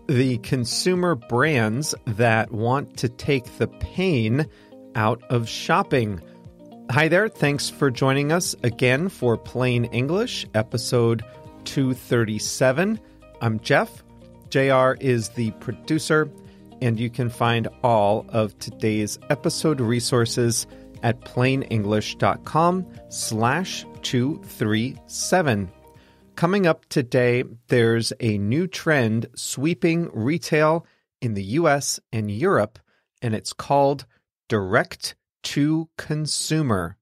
The consumer brands that want to take the pain out of shopping. Hi there, thanks for joining us again for Plain English, episode 237. I'm Jeff. JR is the producer, and you can find all of today's episode resources at plainenglish.com/237. Coming up today, there's a new trend sweeping retail in the US and Europe, and it's called direct-to-consumer.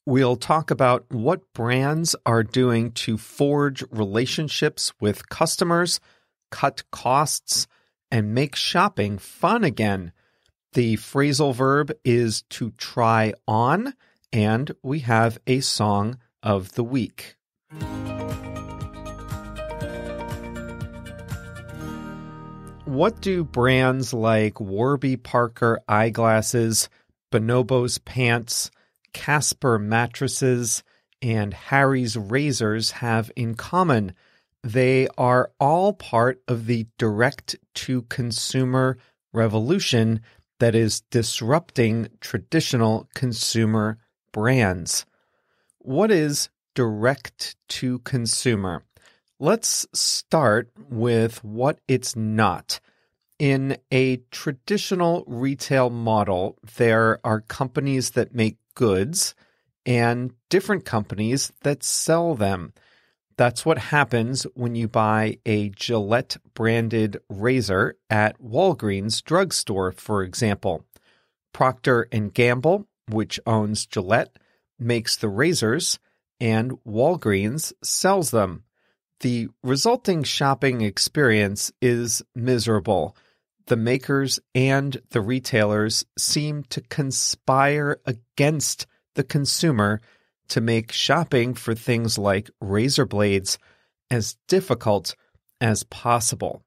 We'll talk about what brands are doing to forge relationships with customers, cut costs, and make shopping fun again. The phrasal verb is to try on, and we have a song of the week. What do brands like Warby Parker eyeglasses, Bonobos pants, Casper mattresses, and Harry's razors have in common? They are all part of the direct-to-consumer revolution that is disrupting traditional consumer brands. What is direct-to-consumer? Let's start with what it's not. In a traditional retail model, there are companies that make goods and different companies that sell them. That's what happens when you buy a Gillette-branded razor at Walgreens drugstore, for example. Procter & Gamble, which owns Gillette, makes the razors, and Walgreens sells them. The resulting shopping experience is miserable. The makers and the retailers seem to conspire against the consumer to make shopping for things like razor blades as difficult as possible.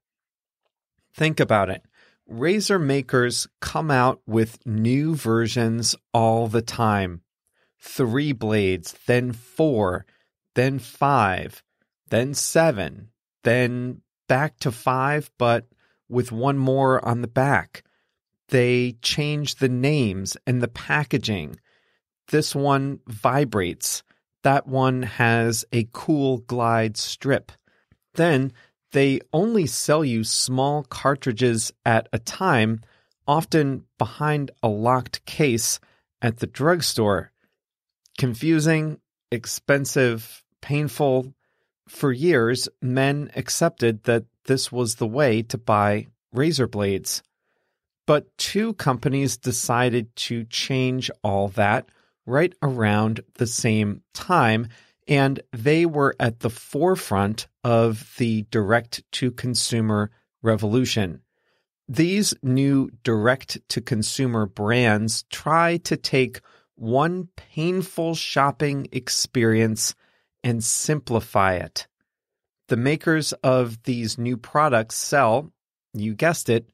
Think about it. Razor makers come out with new versions all the time. 3 blades, then 4, then 5, then 7, then back to 5, but with one more on the back. They change the names and the packaging. This one vibrates. That one has a cool glide strip. Then they only sell you small cartridges at a time, often behind a locked case at the drugstore. Confusing, expensive, painful. For years, men accepted that this was the way to buy razor blades. But 2 companies decided to change all that right around the same time, and they were at the forefront of the direct-to-consumer revolution. These new direct-to-consumer brands try to take one painful shopping experience and simplify it. The makers of these new products sell, you guessed it,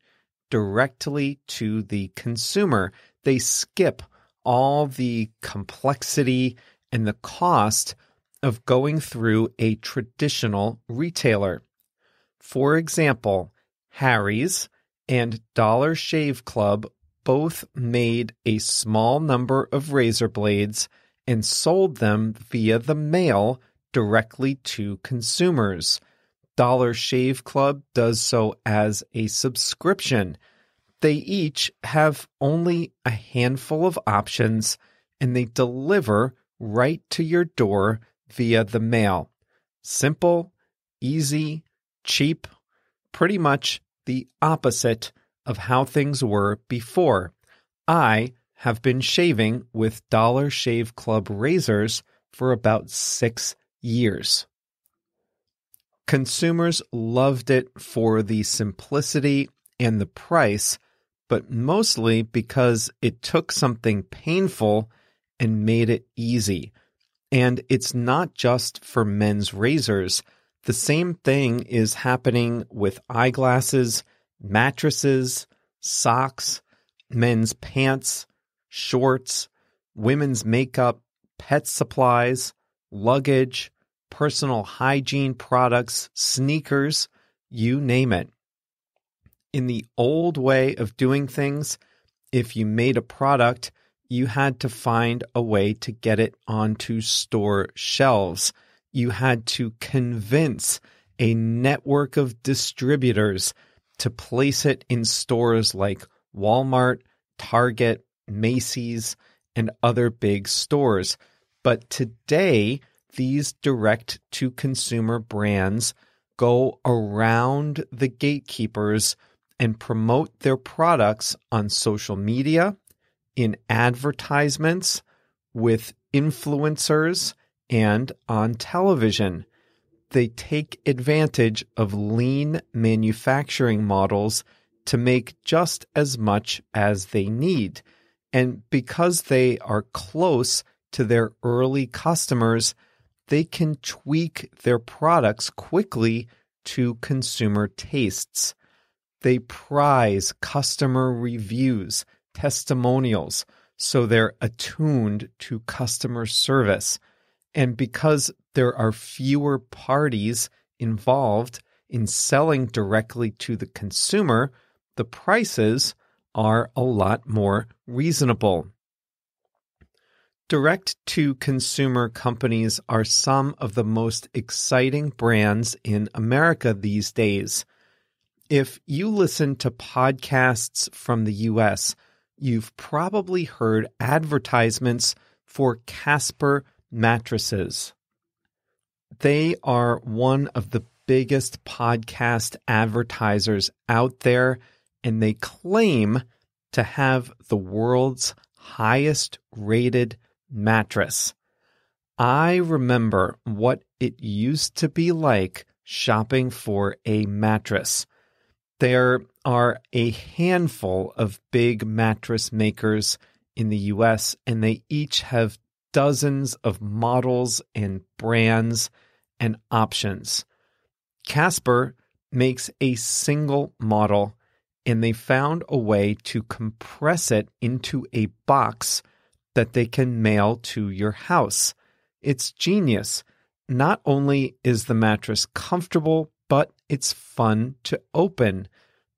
directly to the consumer. They skip all the complexity and the cost of going through a traditional retailer. For example, Harry's and Dollar Shave Club both made a small number of razor blades and sold them via the mail directly to consumers. Dollar Shave Club does so as a subscription. They each have only a handful of options, and they deliver right to your door via the mail. Simple, easy, cheap, pretty much the opposite of how things were before. I have been shaving with Dollar Shave Club razors for about 6 years. Consumers loved it for the simplicity and the price, but mostly because it took something painful and made it easy. And it's not just for men's razors. The same thing is happening with eyeglasses, mattresses, socks, men's pants, shorts, women's makeup, pet supplies, luggage, personal hygiene products, sneakers, you name it. In the old way of doing things, if you made a product, you had to find a way to get it onto store shelves. You had to convince a network of distributors to place it in stores like Walmart, Target, Macy's, and other big stores. But today, these direct-to-consumer brands go around the gatekeepers and promote their products on social media, in advertisements, with influencers, and on television. They take advantage of lean manufacturing models to make just as much as they need. And because they are close to their early customers, they can tweak their products quickly to consumer tastes. They prize customer reviews, testimonials, so they're attuned to customer service. And because there are fewer parties involved in selling directly to the consumer, the prices are a lot more reasonable. Direct-to-consumer companies are some of the most exciting brands in America these days. If you listen to podcasts from the US, you've probably heard advertisements for Casper mattresses. They are one of the biggest podcast advertisers out there, and they claim to have the world's highest rated mattress. I remember what it used to be like shopping for a mattress. There are a handful of big mattress makers in the US, and they each have dozens of models and brands and options. Casper makes a single model, and they found a way to compress it into a box that they can mail to your house. It's genius. Not only is the mattress comfortable, but it's fun to open.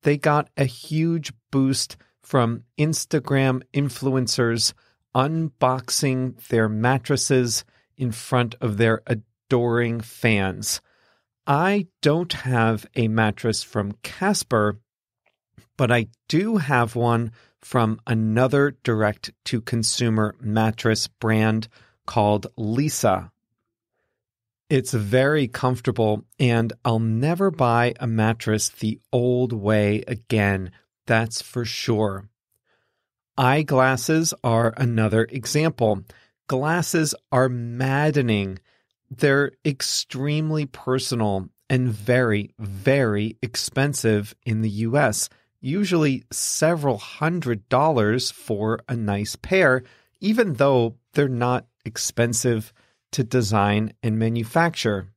They got a huge boost from Instagram influencers unboxing their mattresses in front of their adoring fans. I don't have a mattress from Casper, but I do have one from another direct-to-consumer mattress brand called Lisa. It's very comfortable, and I'll never buy a mattress the old way again, that's for sure. Eyeglasses are another example. Glasses are maddening. They're extremely personal and very, very expensive in the US. Usually several $100s for a nice pair, even though they're not expensive to design and manufacture.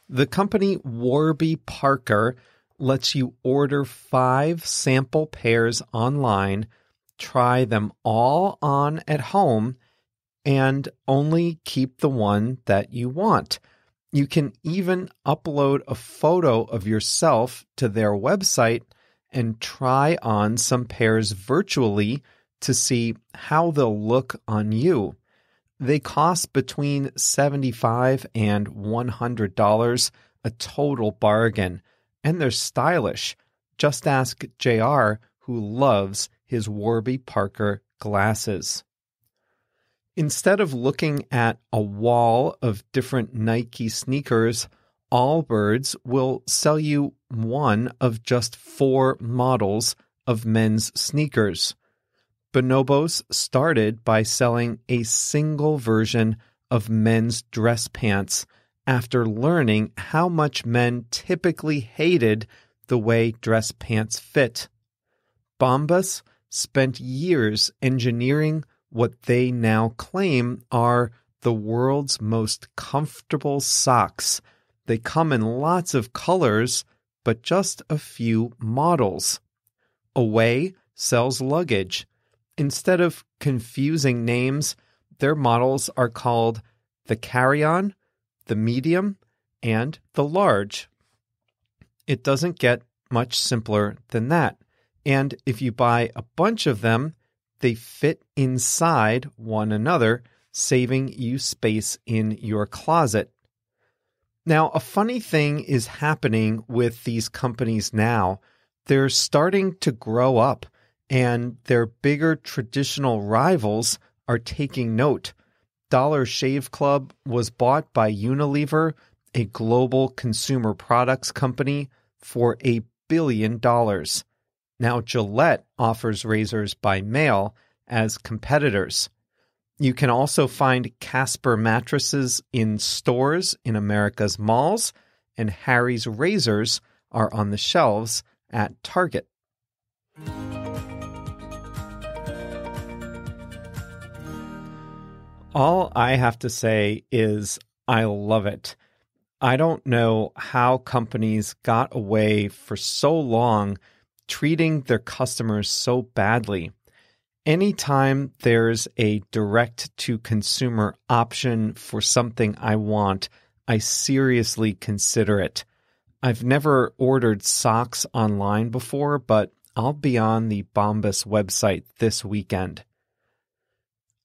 The company Warby Parker lets you order 5 sample pairs online, try them all on at home, and only keep the one that you want. You can even upload a photo of yourself to their website and try on some pairs virtually to see how they'll look on you. They cost between $75 and $100, a total bargain, and they're stylish. Just ask JR, who loves his Warby Parker glasses. Instead of looking at a wall of different Nike sneakers, Allbirds will sell you one of just 4 models of men's sneakers. Bonobos started by selling a single version of men's dress pants after learning how much men typically hated the way dress pants fit. Bombas spent years engineering what they now claim are the world's most comfortable socks. They come in lots of colors, but just a few models. Away sells luggage. Instead of confusing names, their models are called the carry-on, the medium, and the large. It doesn't get much simpler than that. And if you buy a bunch of them, they fit inside one another, saving you space in your closet. Now, a funny thing is happening with these companies now. They're starting to grow up, and their bigger traditional rivals are taking note. Dollar Shave Club was bought by Unilever, a global consumer products company, for $1 billion. Now Gillette offers razors by mail as competitors. You can also find Casper mattresses in stores in America's malls, and Harry's razors are on the shelves at Target. All I have to say is I love it. I don't know how companies got away for so long treating their customers so badly. Anytime there's a direct-to-consumer option for something I want, I seriously consider it. I've never ordered socks online before, but I'll be on the Bombas website this weekend.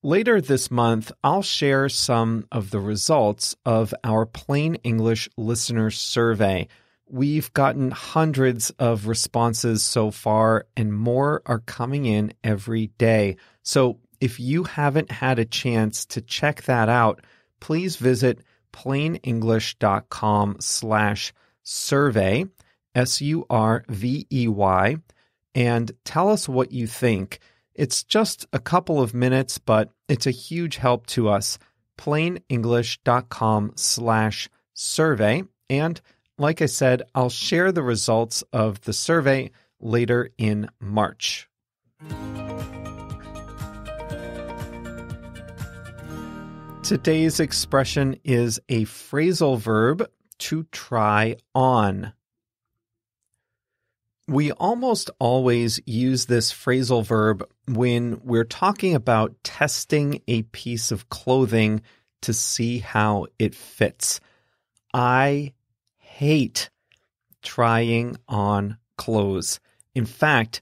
Later this month, I'll share some of the results of our Plain English listener survey. We've gotten hundreds of responses so far, and more are coming in every day. So if you haven't had a chance to check that out, please visit plainenglish.com/survey, SURVEY, and tell us what you think. It's just a couple of minutes, but it's a huge help to us. plainenglish.com/survey. And like I said, I'll share the results of the survey later in March. Today's expression is a phrasal verb, to try on. We almost always use this phrasal verb when we're talking about testing a piece of clothing to see how it fits. I hate trying on clothes. In fact,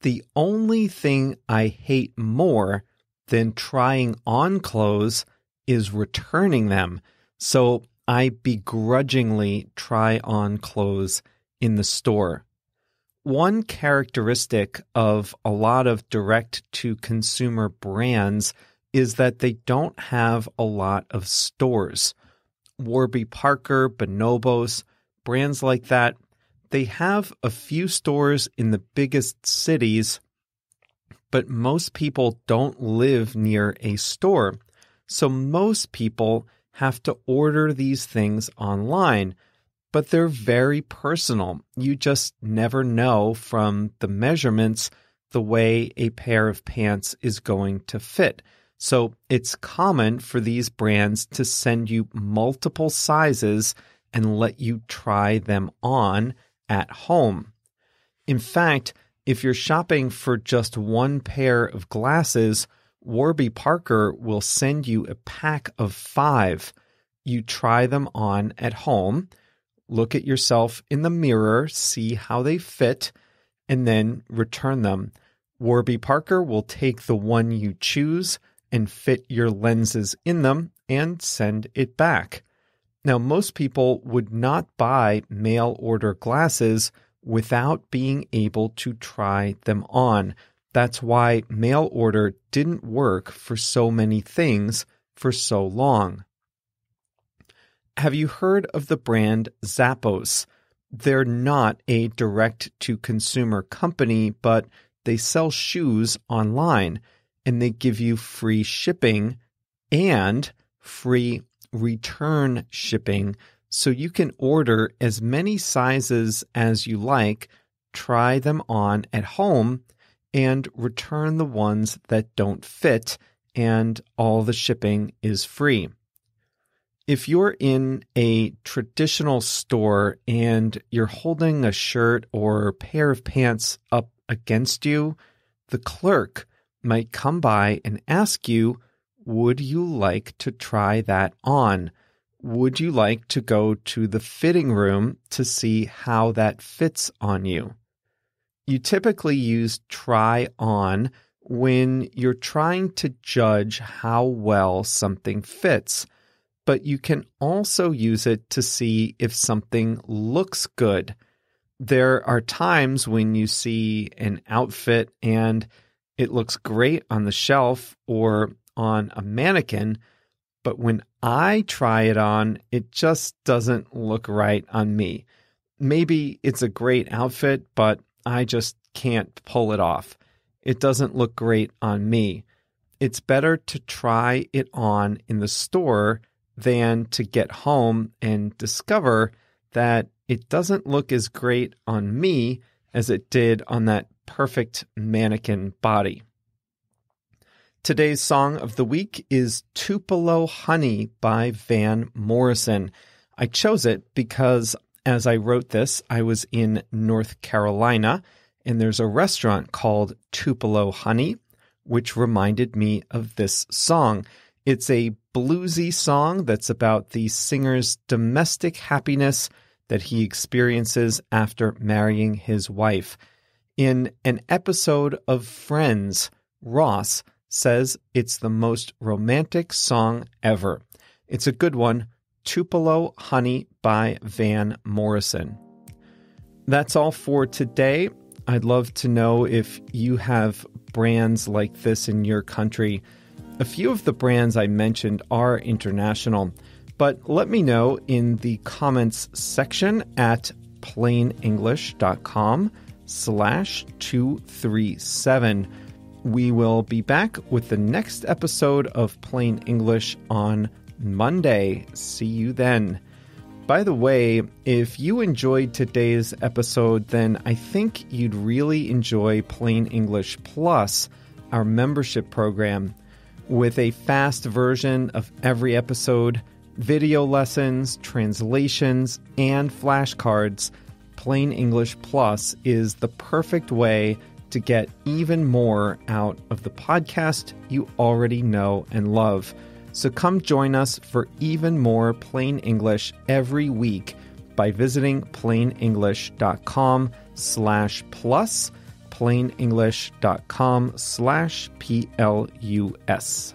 the only thing I hate more than trying on clothes is returning them. So I begrudgingly try on clothes in the store. One characteristic of a lot of direct-to-consumer brands is that they don't have a lot of stores. Warby Parker, Bonobos, brands like that, they have a few stores in the biggest cities, but most people don't live near a store. So most people have to order these things online, but they're very personal. You just never know from the measurements the way a pair of pants is going to fit. So it's common for these brands to send you multiple sizes and let you try them on at home. In fact, if you're shopping for just one pair of glasses, Warby Parker will send you a pack of 5. You try them on at home, look at yourself in the mirror, see how they fit, and then return them. Warby Parker will take the one you choose and fit your lenses in them and send it back. Now, most people would not buy mail order glasses without being able to try them on. That's why mail order didn't work for so many things for so long. Have you heard of the brand Zappos? They're not a direct-to-consumer company, but they sell shoes online, and they give you free shipping and free return shipping, so you can order as many sizes as you like, try them on at home, and return the ones that don't fit, and all the shipping is free. If you're in a traditional store and you're holding a shirt or pair of pants up against you, the clerk might come by and ask you, would you like to try that on? Would you like to go to the fitting room to see how that fits on you? You typically use try on when you're trying to judge how well something fits, but you can also use it to see if something looks good. There are times when you see an outfit and it looks great on the shelf or on a mannequin, but when I try it on, it just doesn't look right on me. Maybe it's a great outfit, but I just can't pull it off. It doesn't look great on me. It's better to try it on in the store than to get home and discover that it doesn't look as great on me as it did on that perfect mannequin body. Today's song of the week is Tupelo Honey by Van Morrison. I chose it because as I wrote this, I was in North Carolina, and there's a restaurant called Tupelo Honey, which reminded me of this song. It's a bluesy song that's about the singer's domestic happiness that he experiences after marrying his wife. In an episode of Friends, Ross says it's the most romantic song ever. It's a good one, Tupelo Honey by Van Morrison. That's all for today. I'd love to know if you have brands like this in your country. A few of the brands I mentioned are international, but let me know in the comments section at plainenglish.com/237. We will be back with the next episode of Plain English on Monday. See you then. By the way, if you enjoyed today's episode, then I think you'd really enjoy Plain English Plus, our membership program, with a fast version of every episode, video lessons, translations, and flashcards. Plain English Plus is the perfect way to get even more out of the podcast you already know and love. So come join us for even more Plain English every week by visiting plainenglish.com/plus, plainenglish.com/plus.